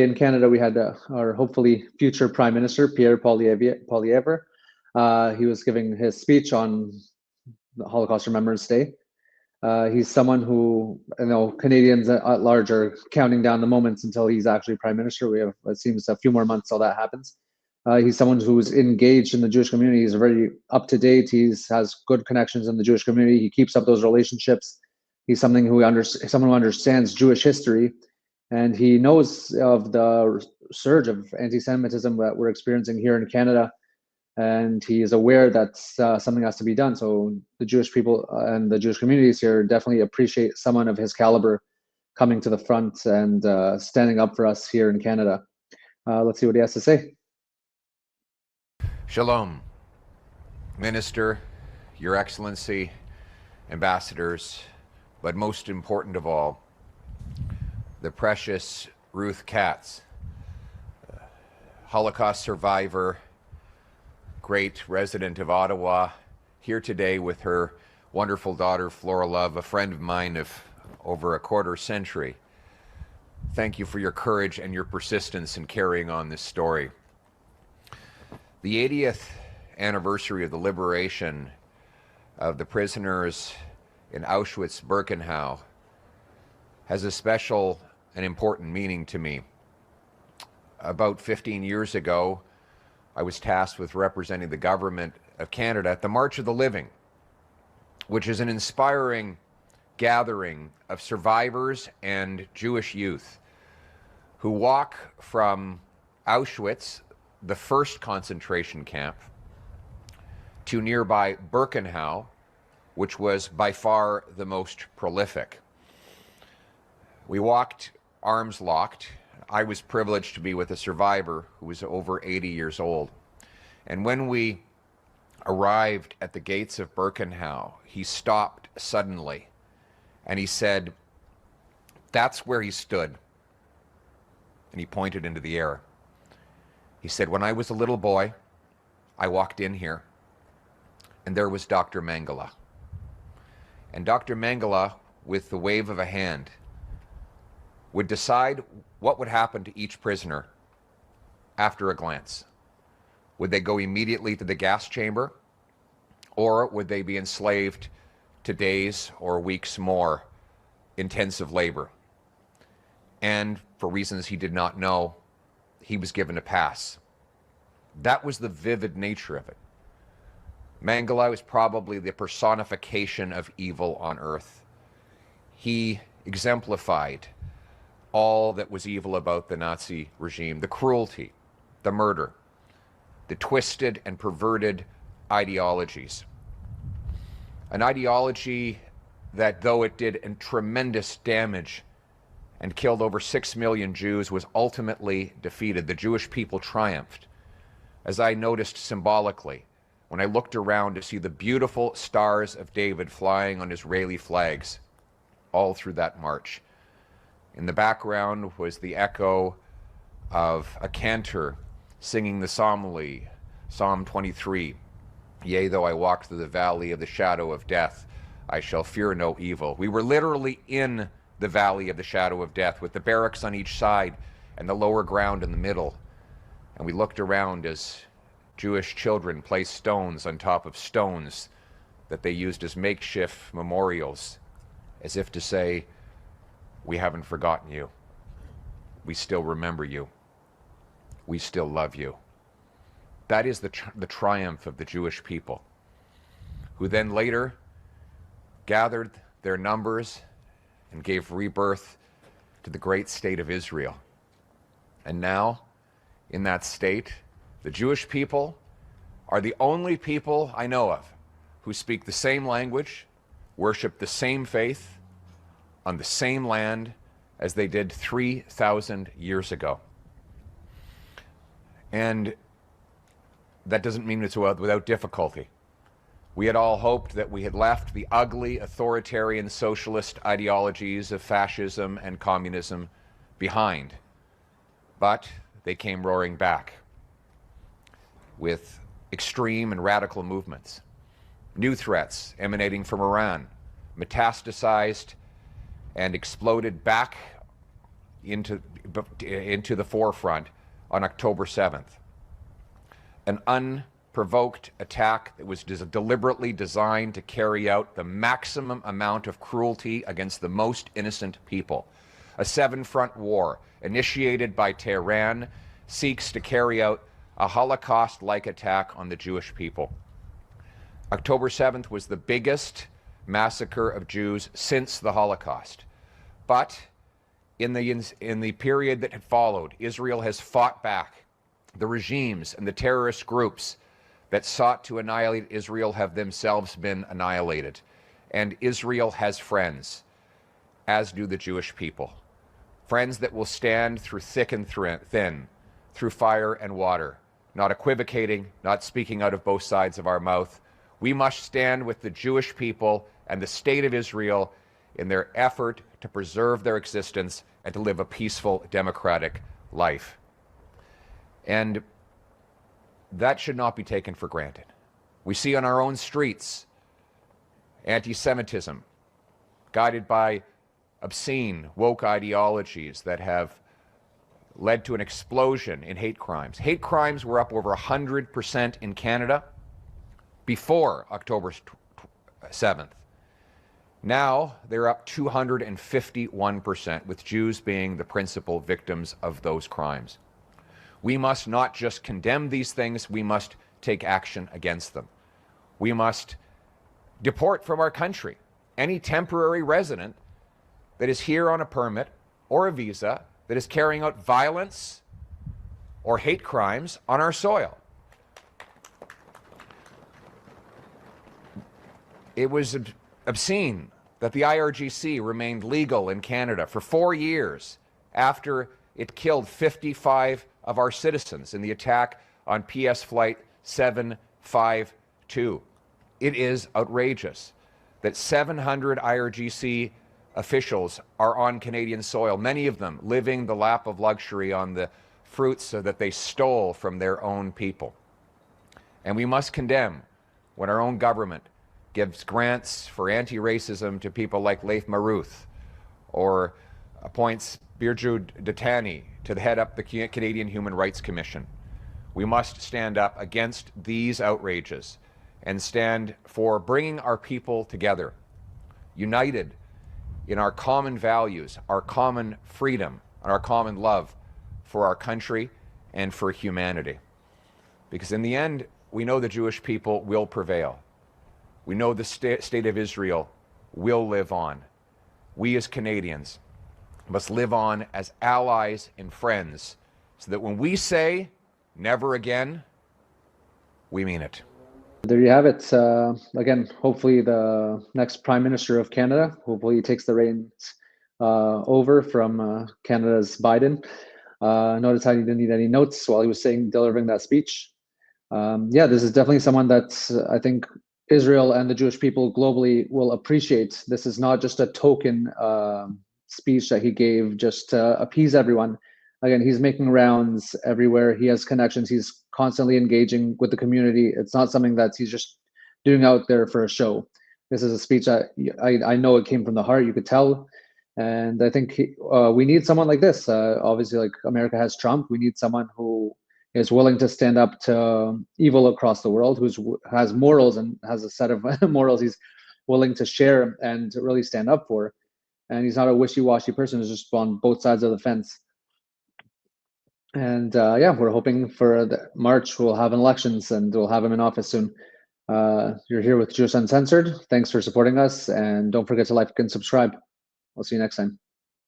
In Canada, we had our hopefully future Prime Minister, Pierre Poilievre. He was giving his speech on the Holocaust Remembrance Day. He's someone who, Canadians at large are counting down the moments until he's actually Prime Minister. We have, it seems, a few more months till that happens. He's someone who's engaged in the Jewish community. He's very up to date. He has good connections in the Jewish community. He keeps up those relationships. He's someone who understands Jewish history, and he knows of the surge of anti-Semitism that we're experiencing here in Canada. And he is aware that something has to be done. So the Jewish people and the Jewish communities here definitely appreciate someone of his caliber coming to the front and standing up for us here in Canada. Let's see what he has to say. Shalom, Minister, Your Excellency, ambassadors, but most important of all, the precious Ruth Katz, Holocaust survivor, great resident of Ottawa, here today with her wonderful daughter, Flora Love, a friend of mine of over a quarter century. Thank you for your courage and your persistence in carrying on this story. The 80th anniversary of the liberation of the prisoners in Auschwitz-Birkenau has a special and important meaning to me. About 15 years ago, I was tasked with representing the government of Canada at the March of the Living, which is an inspiring gathering of survivors and Jewish youth who walk from Auschwitz, the first concentration camp, to nearby Birkenau, which was by far the most prolific. We walked arms locked. I was privileged to be with a survivor who was over 80 years old. And when we arrived at the gates of Birkenau, he stopped suddenly and he said, "That's where he stood." And he pointed into the air. He said, "When I was a little boy, I walked in here and there was Dr. Mengele." And Dr. Mengele, with the wave of a hand, would decide what would happen to each prisoner after a glance. Would they go immediately to the gas chamber, or would they be enslaved to days or weeks more intensive labor? And for reasons he did not know, he was given a pass. That was the vivid nature of it. Mengele was probably the personification of evil on earth. He exemplified all that was evil about the Nazi regime, the cruelty, the murder, the twisted and perverted ideologies. An ideology that, though it did tremendous damage and killed over 6 million Jews, was ultimately defeated. The Jewish people triumphed. As I noticed symbolically, when I looked around to see the beautiful stars of David flying on Israeli flags all through that march. In the background was the echo of a cantor singing the psalmody, Psalm 23. "Yea, though I walk through the valley of the shadow of death, I shall fear no evil." We were literally in the valley of the shadow of death with the barracks on each side and the lower ground in the middle. And we looked around as Jewish children placed stones on top of stones that they used as makeshift memorials, as if to say, "We haven't forgotten you. We still remember you. We still love you." That is the triumph of the Jewish people, who then later gathered their numbers and gave rebirth to the great state of Israel. And now, in that state, the Jewish people are the only people I know of who speak the same language, worship the same faith, on the same land as they did 3,000 years ago. And that doesn't mean it's without difficulty. We had all hoped that we had left the ugly authoritarian socialist ideologies of fascism and communism behind, but they came roaring back with extreme and radical movements, new threats emanating from Iran, metastasized and exploded back into the forefront on October 7th. An unprovoked attack that was deliberately designed to carry out the maximum amount of cruelty against the most innocent people. A seven-front war initiated by Tehran seeks to carry out a Holocaust-like attack on the Jewish people. October 7th was the biggest massacre of Jews since the Holocaust. But in the period that had followed, Israel has fought back. The regimes and the terrorist groups that sought to annihilate Israel have themselves been annihilated. And Israel has friends, as do the Jewish people. Friends that will stand through thick and thin, through fire and water, not equivocating, not speaking out of both sides of our mouth. We must stand with the Jewish people and the state of Israel in their effort to preserve their existence and to live a peaceful, democratic life. And that should not be taken for granted. We see on our own streets anti-Semitism, guided by obscene, woke ideologies that have led to an explosion in hate crimes. Hate crimes were up over 100% in Canada before October 7th. Now they're up 251%, with Jews being the principal victims of those crimes. We must not just condemn these things, we must take action against them. We must deport from our country any temporary resident that is here on a permit or a visa that is carrying out violence or hate crimes on our soil. It was obscene that the IRGC remained legal in Canada for 4 years after it killed 55 of our citizens in the attack on PS Flight 752. It is outrageous that 700 IRGC officials are on Canadian soil, many of them living the lap of luxury on the fruits that they stole from their own people. And we must condemn when our own government gives grants for anti-racism to people like Leif Maruth, or appoints Birju Datani to head up the Canadian Human Rights Commission. We must stand up against these outrages and stand for bringing our people together, united in our common values, our common freedom, and our common love for our country and for humanity. Because in the end, we know the Jewish people will prevail. We know the state of Israel will live on. We as Canadians must live on as allies and friends, so that when we say never again, we mean it. There you have it. Again, hopefully the next Prime Minister of Canada, hopefully he takes the reins over from Canada's Biden. Notice how he didn't need any notes while he was delivering that speech. Yeah, this is definitely someone that I think Israel and the Jewish people globally will appreciate. This is not just a token speech that he gave just to appease everyone. Again, he's making rounds everywhere. He has connections. He's constantly engaging with the community. It's not something that he's just doing out there for a show. This is a speech that I know it came from the heart. You could tell. And I think we need someone like this. Obviously, like America has Trump. We need someone who is willing to stand up to evil across the world, who has morals and has a set of morals he's willing to share and to really stand up for. And he's not a wishy-washy person who's just on both sides of the fence. And yeah, we're hoping for March we'll have elections and we'll have him in office soon. You're here with Jewish Uncensored. Thanks for supporting us, and don't forget to like and subscribe. We'll see you next time.